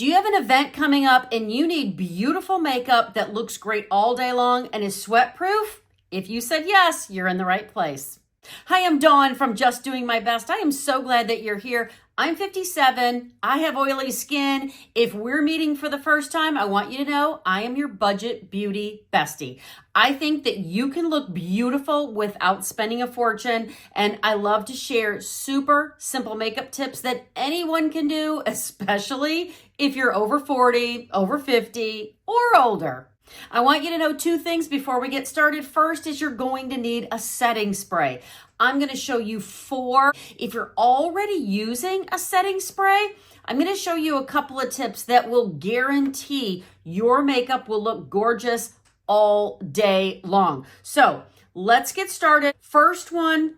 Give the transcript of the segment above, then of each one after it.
Do you have an event coming up and you need beautiful makeup that looks great all day long and is sweat proof? If you said yes, you're in the right place. Hi, I'm Dawn from Just Doing My Best. I am so glad that you're here. I'm 57. I have oily skin. If we're meeting for the first time, I want you to know I am your budget beauty bestie. I think that you can look beautiful without spending a fortune, and I love to share super simple makeup tips that anyone can do, especially if you're over 40, over 50, or older. I want you to know two things before we get started. First is you're going to need a setting spray. I'm going to show you 4. If you're already using a setting spray, I'm going to show you a couple of tips that will guarantee your makeup will look gorgeous all day long. So let's get started. First one,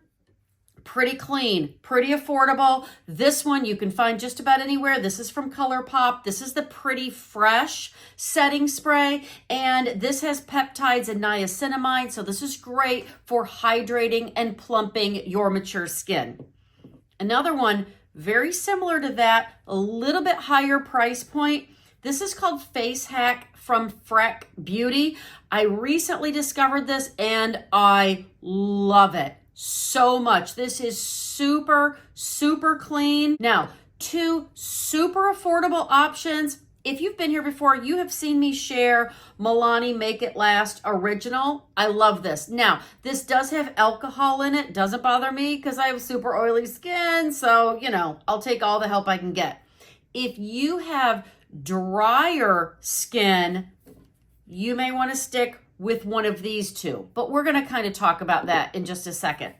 pretty clean, pretty affordable. This one you can find just about anywhere. This is from ColourPop. This is the Pretty Fresh setting spray, and this has peptides and niacinamide, so this is great for hydrating and plumping your mature skin. Another one, very similar to that, a little bit higher price point. This is called Face Hack from Freck Beauty. I recently discovered this and I love it so much. This is super, super clean. Now, 2 super affordable options. If you've been here before, you have seen me share Milani Make It Last Original. I love this. Now, this does have alcohol in it. Doesn't bother me because I have super oily skin. So, I'll take all the help I can get. If you have drier skin, you may want to stick with one of these 2, but we're going to kind of talk about that in just a second.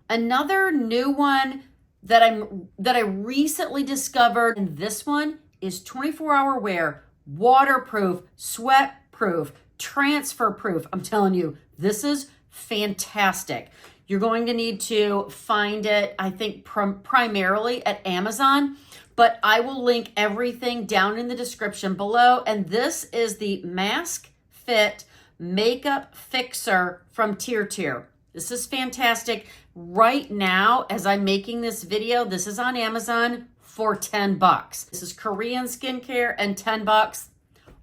Another new one that I recently discovered, and this one is 24-hour wear, waterproof, sweat proof, transfer proof. I'm telling you, this is fantastic. You're going to need to find it, I think, primarily at Amazon, but I will link everything down in the description below. And this is the Mask Fit Makeup Fixer from Tier. This is fantastic. Right now, as I'm making this video, this is on Amazon for $10. This is Korean skincare and $10.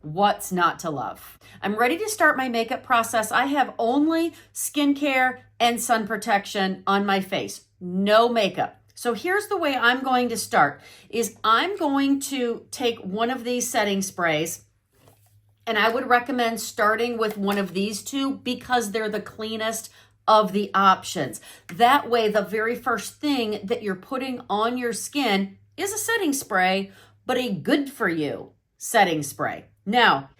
What's not to love? I'm ready to start my makeup process. I have only skincare and sun protection on my face, no makeup. So here's the way I'm going to start, is I'm going to take one of these setting sprays, and I would recommend starting with one of these 2 because they're the cleanest of the options. That way, the very first thing that you're putting on your skin is a setting spray, but a good for you setting spray. Now,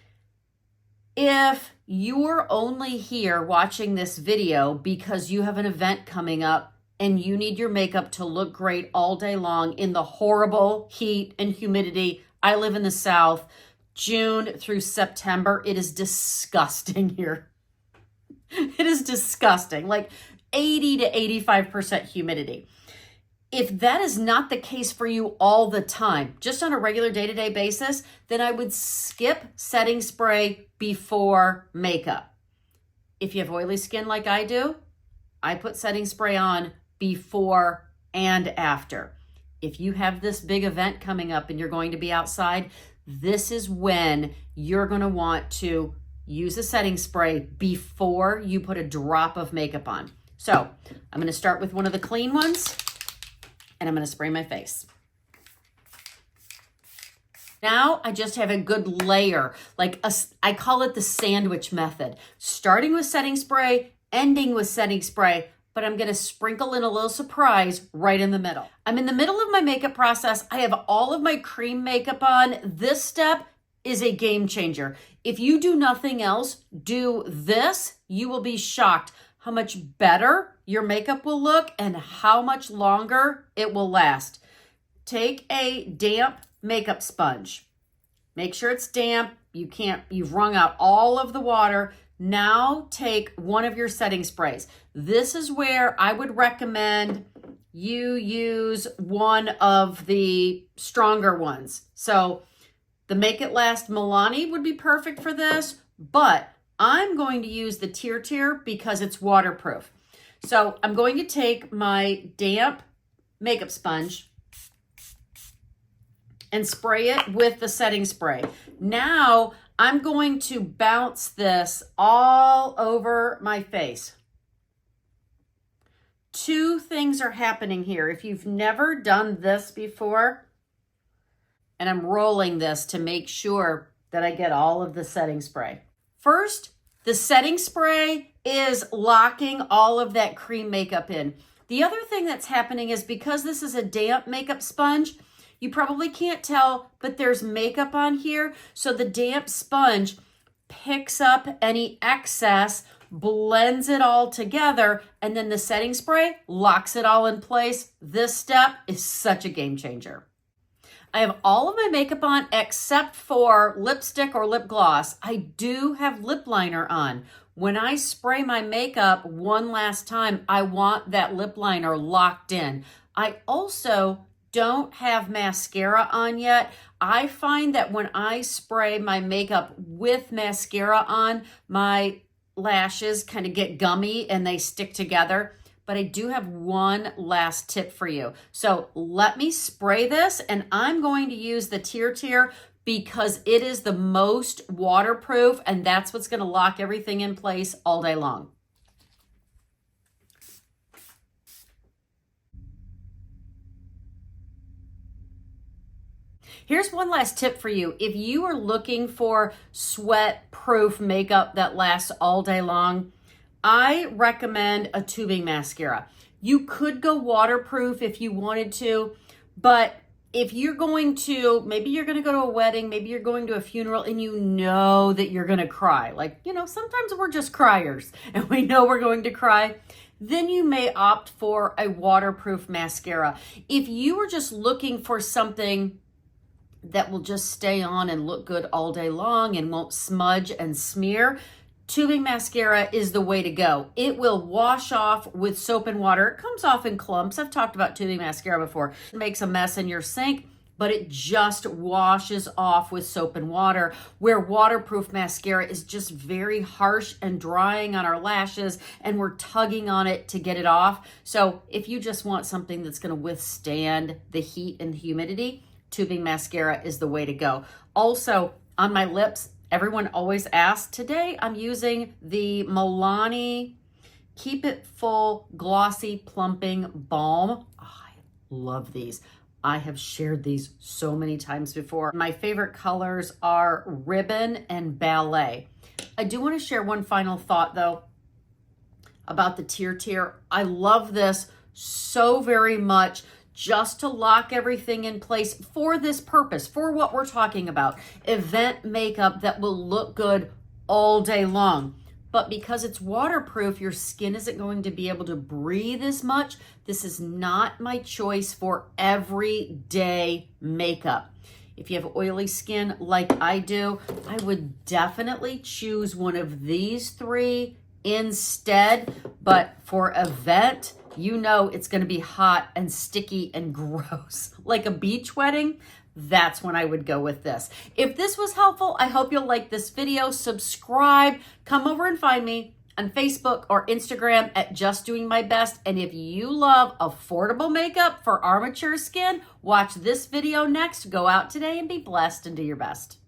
if you're only here watching this video because you have an event coming up and you need your makeup to look great all day long in the horrible heat and humidity, I live in the South, June through September, it is disgusting here. It is disgusting, like 80 to 85% humidity. If that is not the case for you all the time, just on a regular day-to-day basis, then I would skip setting spray before makeup. If you have oily skin like I do, I put setting spray on before and after. If you have this big event coming up and you're going to be outside, this is when you're going to want to use a setting spray before you put a drop of makeup on. So I'm going to start with one of the clean ones, and I'm going to spray my face. Now I just have a good layer, I call it the sandwich method. Starting with setting spray, ending with setting spray, but I'm going to sprinkle in a little surprise right in the middle. I'm in the middle of my makeup process. I have all of my cream makeup on. This step is a game changer. If you do nothing else, do this. You will be shocked how much better your makeup will look and how much longer it will last. Take a damp makeup sponge. Make sure it's damp. You've wrung out all of the water. Now take one of your setting sprays. This is where I would recommend you use one of the stronger ones. So the Make It Last Milani would be perfect for this, but I'm going to use the Tier because it's waterproof. So I'm going to take my damp makeup sponge and spray it with the setting spray. Now I'm going to bounce this all over my face. Two things are happening here. If you've never done this before, and I'm rolling this to make sure that I get all of the setting spray. First, the setting spray is locking all of that cream makeup in. The other thing that's happening is because this is a damp makeup sponge, you probably can't tell, but there's makeup on here. So the damp sponge picks up any excess, blends it all together, and then the setting spray locks it all in place. This step is such a game changer. I have all of my makeup on except for lipstick or lip gloss. I do have lip liner on. When I spray my makeup one last time, I want that lip liner locked in. I also don't have mascara on yet. I find that when I spray my makeup with mascara on, my lashes kind of get gummy and they stick together. But I do have one last tip for you. So let me spray this, and I'm going to use the Tear because it is the most waterproof, and that's what's going to lock everything in place all day long. Here's one last tip for you. If you are looking for sweat-proof makeup that lasts all day long, I recommend a tubing mascara. You could go waterproof if you wanted to, but if you're going to, maybe you're going to go to a wedding, maybe you're going to a funeral and you know that you're going to cry. Like, sometimes we're just criers and we know we're going to cry. Then you may opt for a waterproof mascara. If you are just looking for something that will just stay on and look good all day long and won't smudge and smear, tubing mascara is the way to go. It will wash off with soap and water. It comes off in clumps. I've talked about tubing mascara before. It makes a mess in your sink, but it just washes off with soap and water, where waterproof mascara is just very harsh and drying on our lashes, and we're tugging on it to get it off. So if you just want something that's going to withstand the heat and humidity, tubing mascara is the way to go. Also, on my lips, everyone always asks, today I'm using the Milani Keep It Full Glossy Plumping Balm. Oh, I love these. I have shared these so many times before. My favorite colors are Ribbon and Ballet. I do want to share one final thought though about the Tear. I love this so very much, just to lock everything in place for this purpose, for what we're talking about, event makeup that will look good all day long. But because it's waterproof, your skin isn't going to be able to breathe as much. This is not my choice for everyday makeup. If you have oily skin like I do, I would definitely choose one of these three instead. But for event, it's going to be hot and sticky and gross. Like a beach wedding, that's when I would go with this. If this was helpful, I hope you'll like this video, subscribe, come over and find me on Facebook or Instagram at Just Doing My Best. And if you love affordable makeup for our mature skin, watch this video next. Go out today and be blessed and do your best.